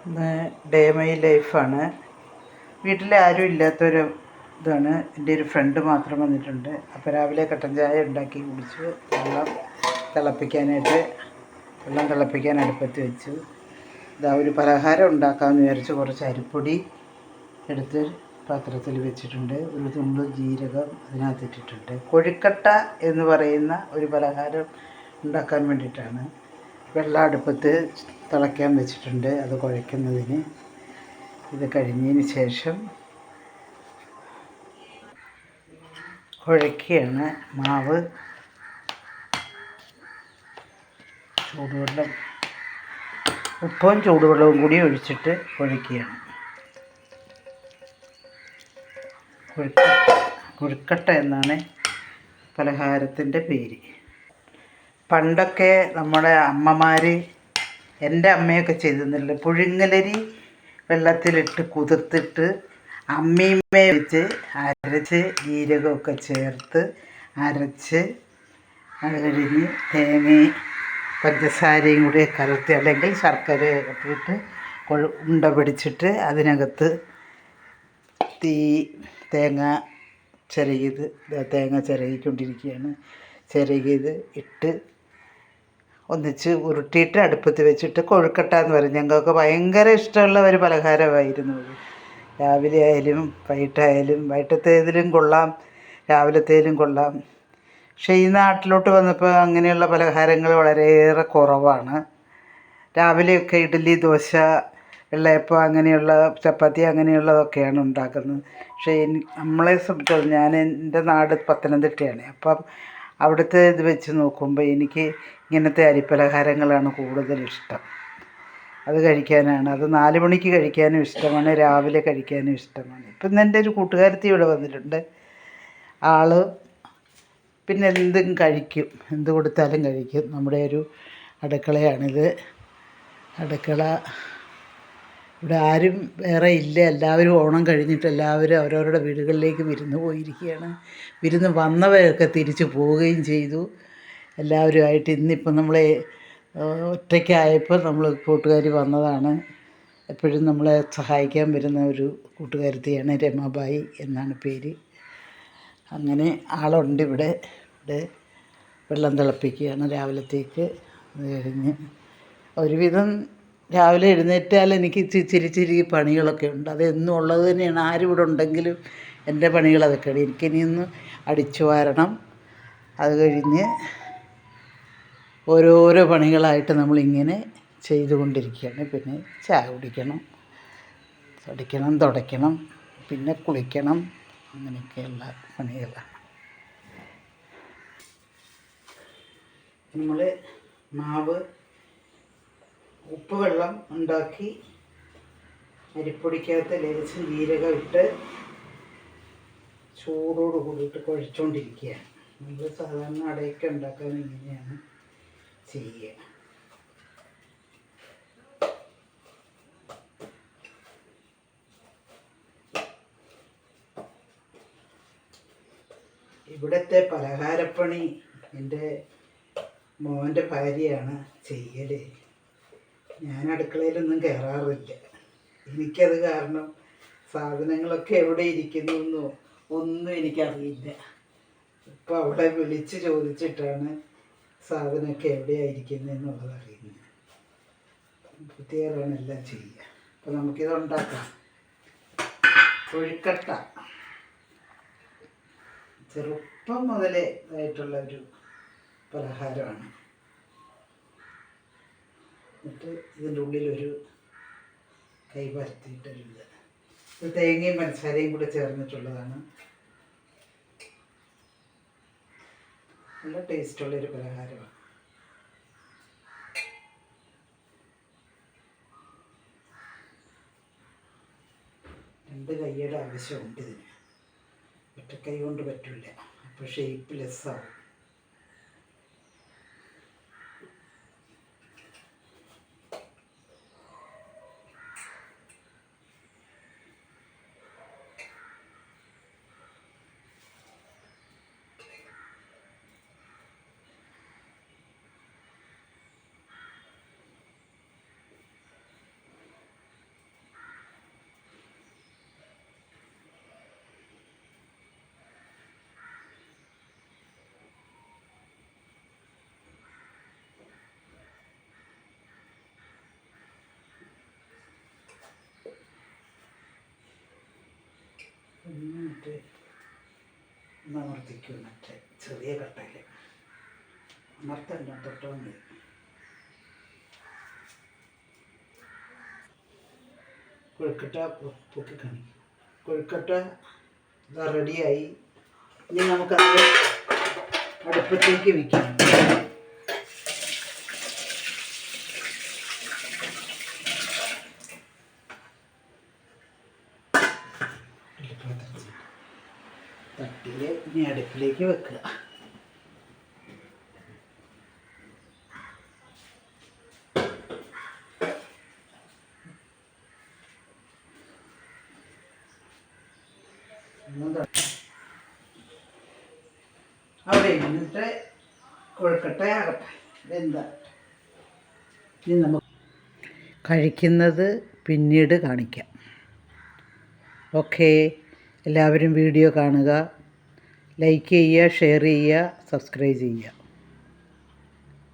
ഇന്ന് day my ലൈഫാണ്. വീട്ടിൽ ആരും ഇല്ലാത്തൊരു ഇതാണ്. എൻ്റെ ഒരു ഫ്രണ്ട് മാത്രം വന്നിട്ടുണ്ട്. അപ്പോൾ രാവിലെ കട്ടൻ ചായ ഉണ്ടാക്കി കുടിച്ചു. വെള്ളം തിളപ്പിക്കാൻ അടുപ്പത്ത് വെച്ചു. ഇതാ ഒരു പലഹാരം ഉണ്ടാക്കാമെന്ന് വിചാരിച്ച് കുറച്ച് അരിപ്പൊടി എടുത്ത് പാത്രത്തിൽ വെച്ചിട്ടുണ്ട്. ഒരു തുണ്ട് ജീരകം അതിനകത്തിട്ടിട്ടുണ്ട്. കൊഴുക്കട്ട എന്ന് പറയുന്ന ഒരു പലഹാരം ഉണ്ടാക്കാൻ വേണ്ടിയിട്ടാണ്. വെള്ളം അടുപ്പത്ത് തിളയ്ക്കാൻ വെച്ചിട്ടുണ്ട്. അത് കുഴയ്ക്കുന്നതിന് ഇത് കഴിഞ്ഞതിന് ശേഷം കുഴയ്ക്കുകയാണ്. മാവ് ചൂടുവെള്ളം ഉപ്പും ചൂടുവെള്ളവും കൂടി ഒഴിച്ചിട്ട് കുഴയ്ക്കുകയാണ്. കൊഴുക്കട്ട എന്നാണ് പലഹാരത്തിൻ്റെ പേര്. പണ്ടൊക്കെ നമ്മുടെ അമ്മമാർ, എൻ്റെ അമ്മയൊക്കെ ചെയ്തിരുന്നില്ല, പുഴുങ്ങലരി വെള്ളത്തിലിട്ട് കുതിർത്തിട്ട് അമ്മീമ്മ വെച്ച് അരച്ച് ജീരകമൊക്കെ ചേർത്ത് അരച്ച് അത് കഴിഞ്ഞ് തേങ്ങയും പഞ്ചസാരയും കൂടി കലർത്തി അല്ലെങ്കിൽ ശർക്കര ഇട്ടിട്ട് ഉണ്ട പിടിച്ചിട്ട് അതിനകത്ത് തേങ്ങ ചിരകിക്കൊണ്ടിരിക്കുകയാണ്. ചിരകിയത് ഇട്ട് ഒന്നിച്ച് ഉരുട്ടിയിട്ട് അടുപ്പത്ത് വെച്ചിട്ട് കൊഴുക്കട്ട എന്ന് പറയും. ഞങ്ങൾക്ക് ഭയങ്കര ഇഷ്ടമുള്ള ഒരു പലഹാരമായിരുന്നു അത്. രാവിലെ ആയാലും വൈകിട്ടായാലും, വൈകിട്ടത്തേതിലും കൊള്ളാം, രാവിലത്തേതിലും കൊള്ളാം. പക്ഷേ ഈ നാട്ടിലോട്ട് വന്നപ്പോൾ അങ്ങനെയുള്ള പലഹാരങ്ങൾ വളരെയേറെ കുറവാണ്. രാവിലെയൊക്കെ ഇഡ്ഡലി, ദോശ, വെള്ളയപ്പം, അങ്ങനെയുള്ള ചപ്പാത്തി അങ്ങനെയുള്ളതൊക്കെയാണ് ഉണ്ടാക്കുന്നത്. പക്ഷേ നമ്മളെ സംബന്ധിച്ചിടത്തോളം എൻ്റെ നാട് പത്തനംതിട്ടയാണ്. അപ്പം അവിടുത്തെ ഇത് വെച്ച് നോക്കുമ്പോൾ എനിക്ക് ഇങ്ങനത്തെ അരിപ്പലഹാരങ്ങളാണ് കൂടുതലിഷ്ടം. അത് കഴിക്കാനാണ്. അത് 4 മണിക്ക് കഴിക്കാനും ഇഷ്ടമാണ്, രാവിലെ കഴിക്കാനും ഇഷ്ടമാണ്. ഇപ്പം ഇന്ന് എൻ്റെ ഒരു കൂട്ടുകാരത്തി ഇവിടെ വന്നിട്ടുണ്ട്. ആൾ പിന്നെ എന്തും കഴിക്കും, എന്ത് കൊടുത്താലും കഴിക്കും. നമ്മുടെ ഒരു അടുക്കളയാണിത്. അടുക്കള ഇവിടെ ആരും വേറെ ഇല്ല. എല്ലാവരും ഓണം കഴിഞ്ഞിട്ട് എല്ലാവരും അവരവരുടെ വീടുകളിലേക്ക് വിരുന്ന് പോയിരിക്കുകയാണ്. വിരുന്ന് വന്നവരൊക്കെ തിരിച്ചു പോവുകയും ചെയ്തു എല്ലാവരുമായിട്ട്. ഇന്നിപ്പം നമ്മളെ ഒറ്റയ്ക്കായപ്പോൾ നമ്മൾ കൂട്ടുകാരി വന്നതാണ്. എപ്പോഴും നമ്മളെ സഹായിക്കാൻ വരുന്ന ഒരു കൂട്ടുകാരത്തിയാണ്. രമാബായി എന്നാണ് പേര്. അങ്ങനെ ആളുണ്ട് ഇവിടെ. വെള്ളം തിളപ്പിക്കുകയാണ് രാവിലത്തേക്ക്. അത് കഴിഞ്ഞ് ഒരുവിധം രാവിലെ എഴുന്നേറ്റാൽ എനിക്ക് ഇച്ചിരി പണികളൊക്കെ ഉണ്ട്. അതെന്നും ഉള്ളത് തന്നെയാണ്. ആരും ഇവിടെ ഉണ്ടെങ്കിലും എൻ്റെ പണികൾ അതൊക്കെയാണ്. എനിക്കിനിയൊന്ന് അടിച്ചു വാരണം. അത് കഴിഞ്ഞ് ഓരോരോ പണികളായിട്ട് നമ്മളിങ്ങനെ ചെയ്തുകൊണ്ടിരിക്കുകയാണ്. പിന്നെ ചായ കുടിക്കണം, തുടയ്ക്കണം, പിന്നെ കുളിക്കണം. അങ്ങനെയൊക്കെയുള്ള പണികളാണ്. നമ്മൾ മാവ് ഉപ്പ് വെള്ളം ഉണ്ടാക്കി അരിപ്പൊടിക്കകത്ത് ലേശം ജീരകം ഇട്ട് ചൂടോട് കൂടിയിട്ട് കുഴച്ചുകൊണ്ടിരിക്കുകയാണ്. നമ്മൾ സാധാരണ അടയൊക്കെ ഉണ്ടാക്കാൻ ഇങ്ങനെയാണ് ചെയ്യുക. ഇവിടുത്തെ പലഹാരപ്പണി എൻ്റെ മോൻ്റെ ഭാര്യയാണ് ചെയ്യൽ. ഞാൻ അടുക്കളയിലൊന്നും കയറാറില്ല. എനിക്കത് കാരണം സാധനങ്ങളൊക്കെ എവിടെ ഇരിക്കുന്നു ഒന്നും എനിക്കറിയില്ല. ഇപ്പോൾ അവിടെ വിളിച്ച് ചോദിച്ചിട്ടാണ് സാധനമൊക്കെ എവിടെയായിരിക്കുന്നതെന്നുള്ളത് അറിയുന്നത്. പ്രത്യേകമാണ് എല്ലാം ചെയ്യുക. അപ്പോൾ നമുക്കിത് ഉണ്ടാക്കാം. കൊഴുക്കട്ട ചെറുപ്പം മുതലേ ഇതായിട്ടുള്ള ഒരു പലഹാരമാണ്. എന്നിട്ട് ഇതിൻ്റെ ഉള്ളിലൊരു കൈ പരത്തിയിട്ടൊരിത്. ഇത് തേങ്ങയും പഞ്ചസാരയും കൂടെ ചേർന്നിട്ടുള്ളതാണ്. നല്ല ടേസ്റ്റുള്ളൊരു പലഹാരമാണ്. രണ്ട് കൈയുടെ ആവശ്യമുണ്ട് ഇതിന്. ഒറ്റക്കൈ കൊണ്ട് പറ്റില്ല. അപ്പോൾ ഷേപ്പ് ലെസ്സാവും. ഒന്ന് അമർത്തിക്കും. മറ്റേ ചെറിയ കട്ടയിൽ അമർത്തണ്ട, തൊട്ടോ മതി. കൊഴുക്കട്ട പൊക്കി കാണിക്കും. കൊഴുക്കട്ട ഇതാ റെഡിയായി. ഇനി നമുക്കത് അടുപ്പത്തേക്ക് വയ്ക്കാം. തട്ടിൽ ഇനി അടുപ്പിലേക്ക് വെക്കുക. അവിടെ എന്നിട്ട് കൊഴുക്കട്ടയാകട്ടെ, എന്താ ഇനി നമുക്ക് കഴിക്കുന്നത് പിന്നീട് കാണിക്കാം. ഓക്കേ, എല്ലാവരും വീഡിയോ കാണുക, ലൈക്ക് ചെയ്യുക, ഷെയർ ചെയ്യുക, സബ്സ്ക്രൈബ് ചെയ്യുക.